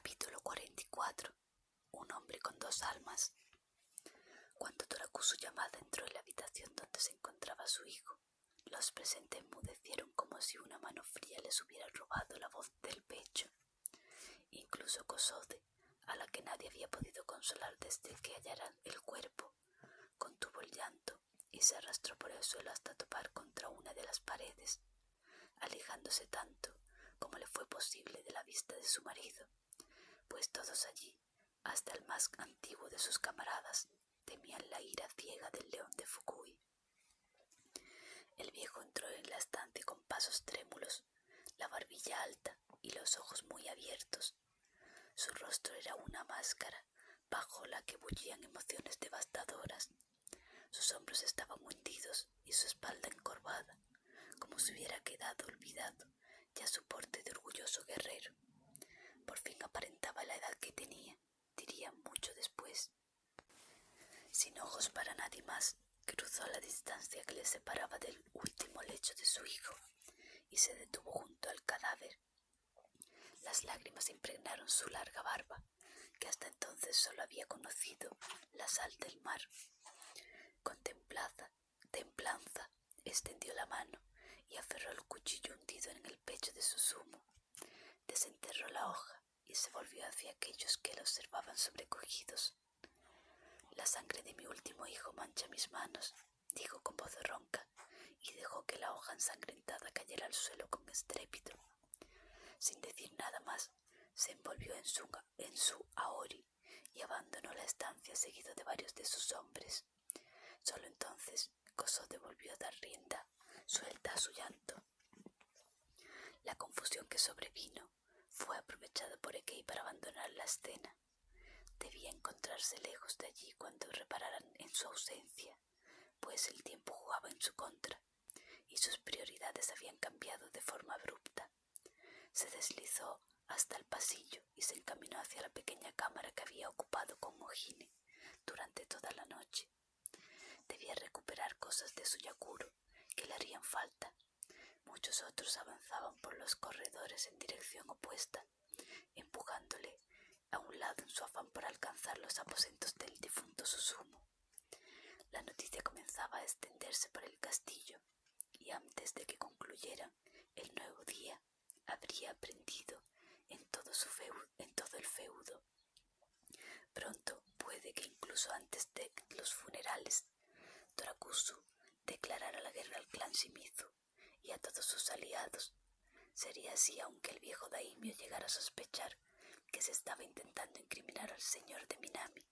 Capítulo 44. Un hombre con dos almas. Cuando Torakusu Yamada entró en la habitación donde se encontraba su hijo, los presentes enmudecieron como si una mano fría les hubiera robado la voz del pecho. Incluso Kosode, a la que nadie había podido consolar desde que hallaran el cuerpo, contuvo el llanto y se arrastró por el suelo hasta topar contra una de las paredes, alejándose tanto como le fue posible de la vista de su marido, pues todos allí, hasta el más antiguo de sus camaradas, temían la ira ciega del león de Fukui. El viejo entró en la estancia con pasos trémulos, la barbilla alta y los ojos muy abiertos. Su rostro era una máscara bajo la que bullían emociones devastadoras. Sus hombros estaban hundidos y su espalda encorvada, como si hubiera quedado olvidado ya su porte de orgulloso guerrero. Por fin aparentaba la edad que tenía, diría mucho después. Sin ojos para nadie más, cruzó la distancia que le separaba del último lecho de su hijo y se detuvo junto al cadáver. Las lágrimas impregnaron su larga barba, que hasta entonces solo había conocido la sal del mar. Con templanza, extendió la mano y aferró el cuchillo hundido en el pecho de su sumo. Desenterró la hoja y se volvió hacia aquellos que la observaban sobrecogidos. «La sangre de mi último hijo mancha mis manos», dijo con voz ronca, y dejó que la hoja ensangrentada cayera al suelo con estrépito. Sin decir nada más, se envolvió en su aori y abandonó la estancia seguido de varios de sus hombres. Solo entonces Kosode volvió a dar rienda suelta a su llanto. La confusión que sobrevino fue aprovechada por Ekei para abandonar la escena. Debía encontrarse lejos de allí cuando repararan en su ausencia, pues el tiempo jugaba en su contra y sus prioridades habían cambiado de forma abrupta. Se deslizó hasta el pasillo y se encaminó hacia la pequeña cámara que había ocupado con Mojine durante toda la noche. Debía recuperar cosas de su Yakuro que le harían falta. Muchos otros avanzaban por los corredores en dirección opuesta, empujándole a un lado en su afán por alcanzar los aposentos del difunto Susumu. La noticia comenzaba a extenderse por el castillo, y antes de que concluyeran el nuevo día, habría aprendido en todo el feudo. Pronto, puede que incluso antes de los funerales, Torakusu declarara la guerra al clan Shimizu y a todos sus aliados. Sería así aunque el viejo daimyo llegara a sospechar que se estaba intentando incriminar al señor de Minami,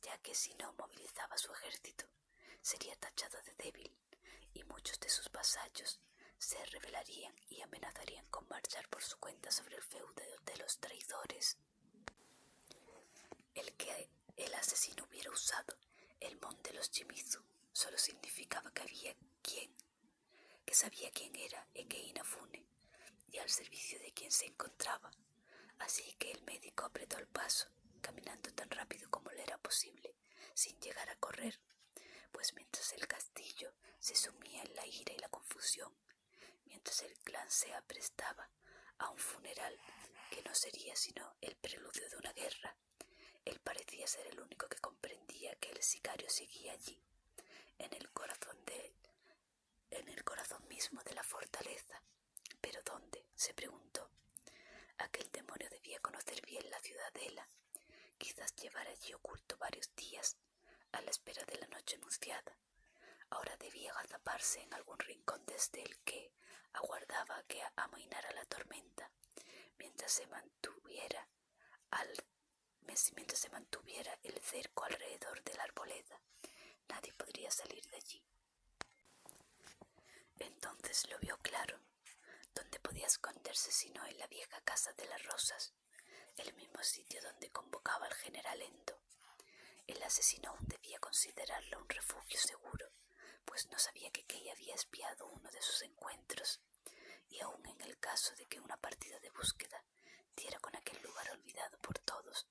ya que si no movilizaba su ejército, sería tachado de débil, y muchos de sus vasallos se rebelarían y amenazarían con marchar por su cuenta sobre el feudo de los traidores. El que el asesino hubiera usado el mon de los Shimizu solo significaba que sabía quién era Ekei Inafune y al servicio de quien se encontraba. Así que el médico apretó el paso, caminando tan rápido como le era posible, sin llegar a correr, pues mientras el castillo se sumía en la ira y la confusión, mientras el clan se aprestaba a un funeral que no sería sino el preludio de una guerra, él parecía ser el único que comprendía que el sicario seguía allí, en el corazón mismo de la fortaleza. ¿Pero dónde?, se preguntó. Aquel demonio debía conocer bien la ciudadela, quizás llevara allí oculto varios días, a la espera de la noche anunciada. Ahora debía agazaparse en algún rincón desde el que aguardaba que amainara la tormenta, mientras se mantuviera el cerco alrededor de la arboleda. Nadie podría salir de allí. Entonces lo vio claro. ¿Dónde podía esconderse sino en la vieja casa de las rosas, el mismo sitio donde convocaba al general Endo? El asesino aún debía considerarlo un refugio seguro, pues no sabía que Kei había espiado uno de sus encuentros, y aún en el caso de que una partida de búsqueda diera con aquel lugar olvidado por todos,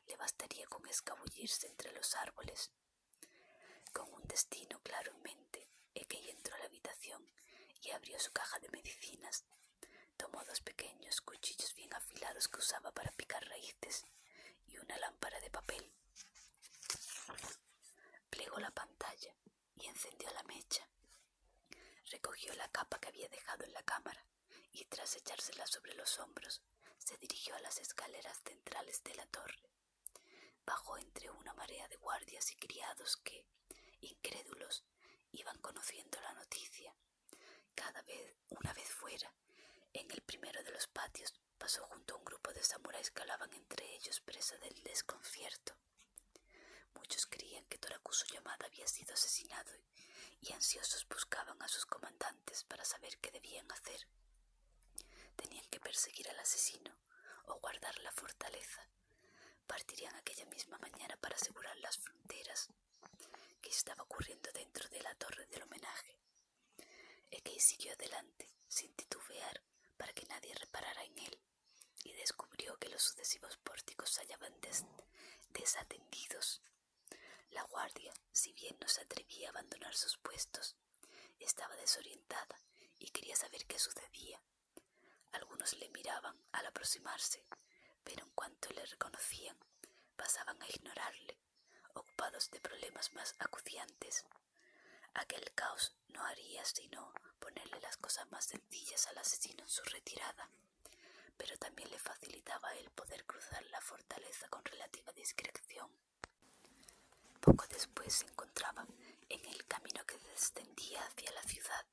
le bastaría con escabullirse entre los árboles. Con un destino claro en mente, Ekei entró a la habitación y abrió su caja de medicinas. Tomó 2 pequeños cuchillos bien afilados que usaba para picar raíces había dejado en la cámara y tras echársela sobre los hombros se dirigió a las escaleras centrales de la torre. Bajó entre una marea de guardias y criados que, incrédulos, iban conociendo la noticia. Una vez fuera, en el primero de los patios, pasó junto a un grupo de samuráis que hablaban entre ellos presa del desconcierto. Muchos creían que Torakusu Yamada había sido asesinado y ansiosos buscaban a sus comandantes para saber qué debían hacer. Tenían que perseguir al asesino o guardar la fortaleza. Partirían aquella misma mañana para asegurar las fronteras. ¿Qué estaba ocurriendo dentro de la torre del homenaje? Ekei siguió adelante, sin titubear, para que nadie reparara en él, y descubrió que los sucesivos pórticos se hallaban desatendidos. La guardia, si bien no se atrevía a abandonar sus puestos, estaba desorientada y quería saber qué sucedía. Algunos le miraban al aproximarse, pero en cuanto le reconocían, pasaban a ignorarle, ocupados de problemas más acuciantes. Aquel caos no haría sino ponerle las cosas más sencillas al asesino en su retirada, pero también le facilitaba a él poder cruzar la fortaleza con relativa discreción. Poco después se encontraba en el camino que descendía hacia la ciudad.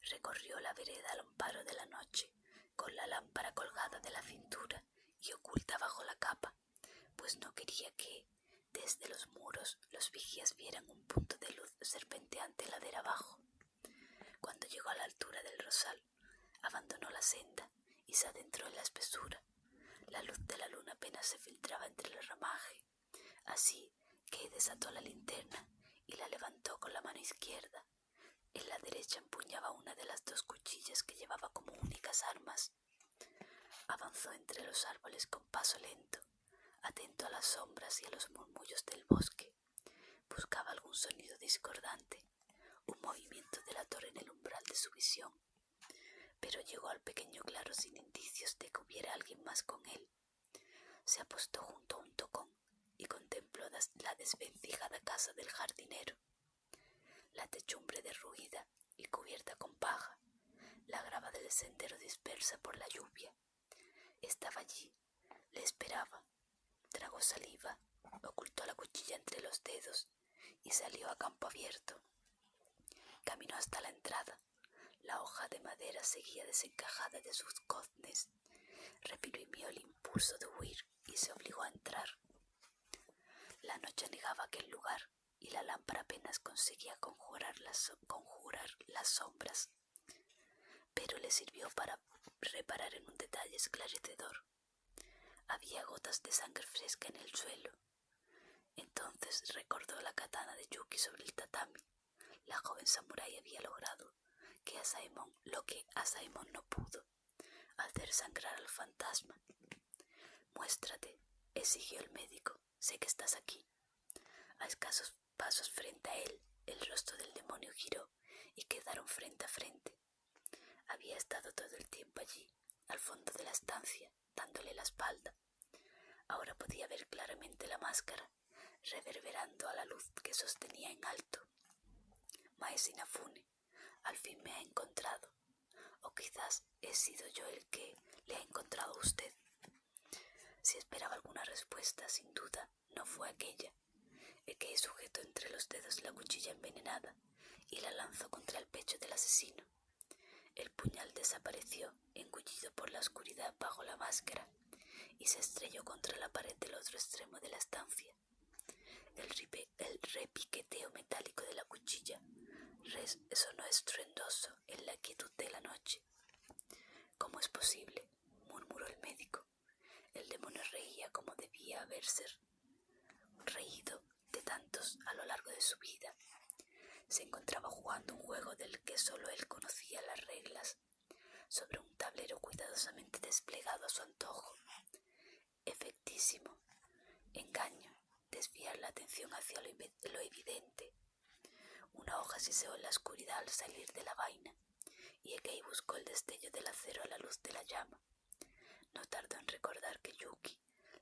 Recorrió la vereda al amparo de la noche, con la lámpara colgada de la cintura y oculta bajo la capa, pues no quería que, desde los muros, los vigías vieran un punto de luz serpenteante ladera abajo. Cuando llegó a la altura del rosal, abandonó la senda y se adentró en la espesura. La luz de la luna apenas se filtraba entre el ramaje, así que desató la linterna y la levantó con la mano izquierda. En la derecha empuñaba una de las dos cuchillas que llevaba como únicas armas. Avanzó entre los árboles con paso lento, atento a las sombras y a los murmullos del bosque. Buscaba algún sonido discordante, un movimiento de la torre en el umbral de su visión, pero llegó al pequeño claro sin indicios de que hubiera alguien más con él. Se apostó junto a un tocón y contempló la desvencijada casa del jardinero. La techumbre derruida y cubierta con paja, la grava del sendero dispersa por la lluvia. Estaba allí, le esperaba. Tragó saliva, ocultó la cuchilla entre los dedos y salió a campo abierto. Caminó hasta la entrada. La hoja de madera seguía desencajada de sus goznes. Reprimió el impulso de huir y se obligó a entrar. La noche negaba aquel lugar y la lámpara apenas conseguía conjurar las sombras, pero le sirvió para reparar en un detalle esclarecedor. Había gotas de sangre fresca en el suelo. Entonces recordó la katana de Yuki sobre el tatami. La joven samurái había logrado lo que Asaemon no pudo, hacer sangrar al fantasma. «Muéstrate», exigió el médico. «Sé que estás aquí». A escasos pasos frente a él, el rostro del demonio giró y quedaron frente a frente. Había estado todo el tiempo allí, al fondo de la estancia, dándole la espalda. Ahora podía ver claramente la máscara, reverberando a la luz que sostenía en alto. «Maese Inafune, al fin me ha encontrado. O quizás he sido yo el que le ha encontrado a usted». Si esperaba alguna respuesta, sin duda, no fue aquella. Ekei sujetó entre los dedos la cuchilla envenenada y la lanzó contra el pecho del asesino. El puñal desapareció, engullido por la oscuridad bajo la máscara, y se estrelló contra la pared del otro extremo de la estancia. El repiqueteo metálico de la cuchilla sonó estruendoso en la quietud de la noche. «¿Cómo es posible?», murmuró el médico. El demonio reía como debía haberse reído de tantos a lo largo de su vida. Se encontraba jugando un juego del que solo él conocía las reglas, sobre un tablero cuidadosamente desplegado a su antojo. Efectísimo. Engaño. Desviar la atención hacia lo evidente. Una hoja siseó en la oscuridad al salir de la vaina, y Ekei buscó el destello del acero a la luz de la llama. No tardó en recordar que Yuki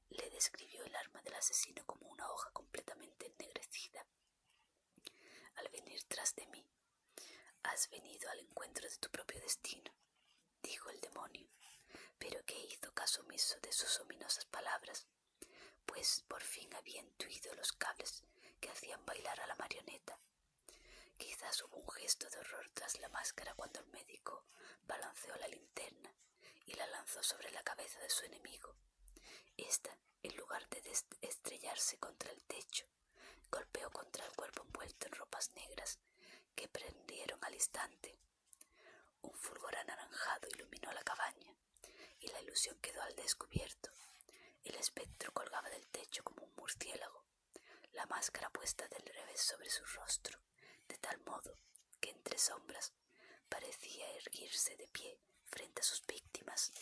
le describió el arma del asesino como una hoja completamente ennegrecida. «Al venir tras de mí, has has venido al encuentro de tu propio destino, dijo el demonio, pero que hizo caso omiso de sus ominosas palabras, pues por fin había intuido los cables que hacían bailar a la marioneta. Quizás hubo un gesto de horror tras la máscara cuando el médico balanceó la linterna y la lanzó sobre la cabeza de su enemigo. Esta, en lugar de estrellarse contra el techo, golpeó contra el cuerpo envuelto en ropas negras que prendieron al instante. Un fulgor anaranjado iluminó la cabaña y la ilusión quedó al descubierto. El espectro colgaba del techo como un murciélago, la máscara puesta del revés sobre su rostro, de tal modo que entre sombras parecía erguirse de pie frente a sus víctimas.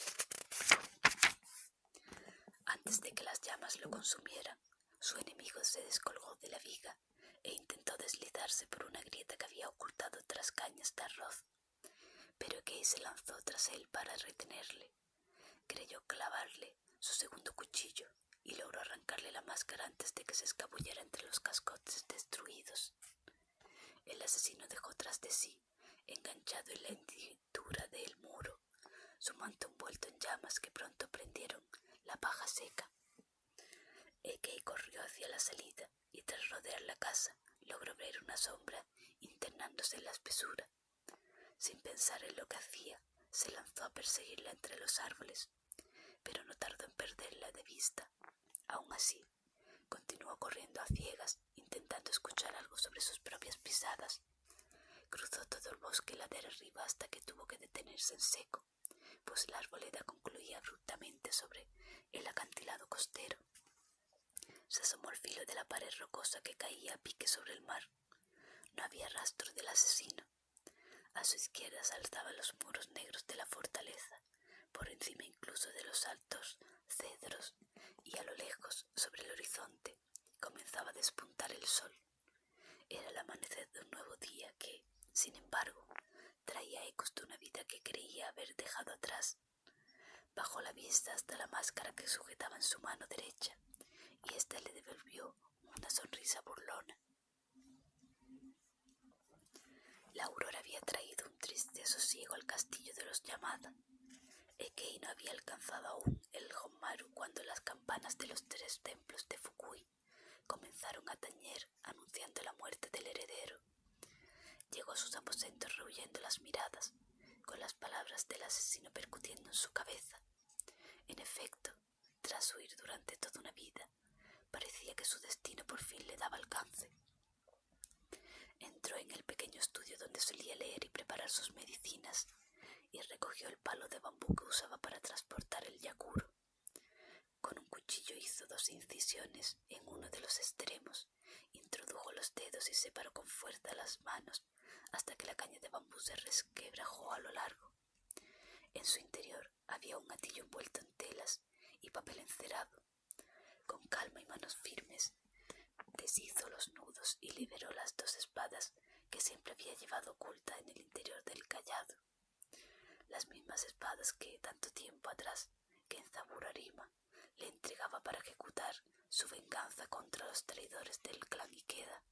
Antes de que las llamas lo consumieran, su enemigo se descolgó de la viga e intentó deslizarse por una grieta que había ocultado tras cañas de arroz, pero Kay se lanzó tras él para retenerle. Creyó clavarle su segundo cuchillo y logró arrancarle la máscara antes de que se escabullera entre los cascotes destruidos. El asesino dejó tras de sí, enganchado en la hendidura del muro, su manto envuelto en llamas que pronto prendieron la paja seca. Kay corrió hacia la salida y tras rodear la casa logró ver una sombra internándose en la espesura. Sin pensar en lo que hacía, se lanzó a perseguirla entre los árboles, pero no tardó en perderla de vista. Aún así, continuó corriendo a ciegas, intentando escuchar algo sobre sus propias pisadas. Cruzó todo el bosque ladera arriba hasta que tuvo que detenerse en seco, pues la arboleda concluía abruptamente sobre el acantilado costero. Se asomó al filo de la pared rocosa que caía a pique sobre el mar. No había rastro del asesino. A su izquierda se alzaban los muros negros de la fortaleza, por encima incluso de los altos cedros, y a lo lejos, sobre el horizonte, comenzaba a despuntar el sol. Era el amanecer de un nuevo día que, sin embargo, traía ecos de una vida que creía haber dejado atrás. Bajó la vista hasta la máscara que sujetaba en su mano derecha, y ésta le devolvió una sonrisa burlona. La aurora había traído un triste sosiego al castillo de los Yamada. Kay no había alcanzado aún el Honmaru cuando las campanas de los 3 templos de Fukui comenzaron a tañer, anunciando la muerte del heredero. Llegó a sus aposentos rehuyendo las miradas, con las palabras del asesino percutiendo en su cabeza. En efecto, tras huir durante toda una vida, parecía que su destino por fin le daba alcance. Entró en el pequeño estudio donde solía leer y preparar sus medicinas y recogió el palo de bambú que usaba para transportar el yakuro. Con un cuchillo hizo 2 incisiones en uno de los extremos, introdujo los dedos y separó con fuerza las manos hasta que la caña de bambú se resquebrajó a lo largo. En su interior había un gatillo envuelto en telas y papel encerado. Con calma y manos firmes, deshizo los nudos y liberó las 2 espadas que siempre había llevado oculta en el interior del cayado. Las mismas espadas que, tanto tiempo atrás, Kenzaburo Arima le entregaba para ejecutar su venganza contra los traidores del clan Ikeda.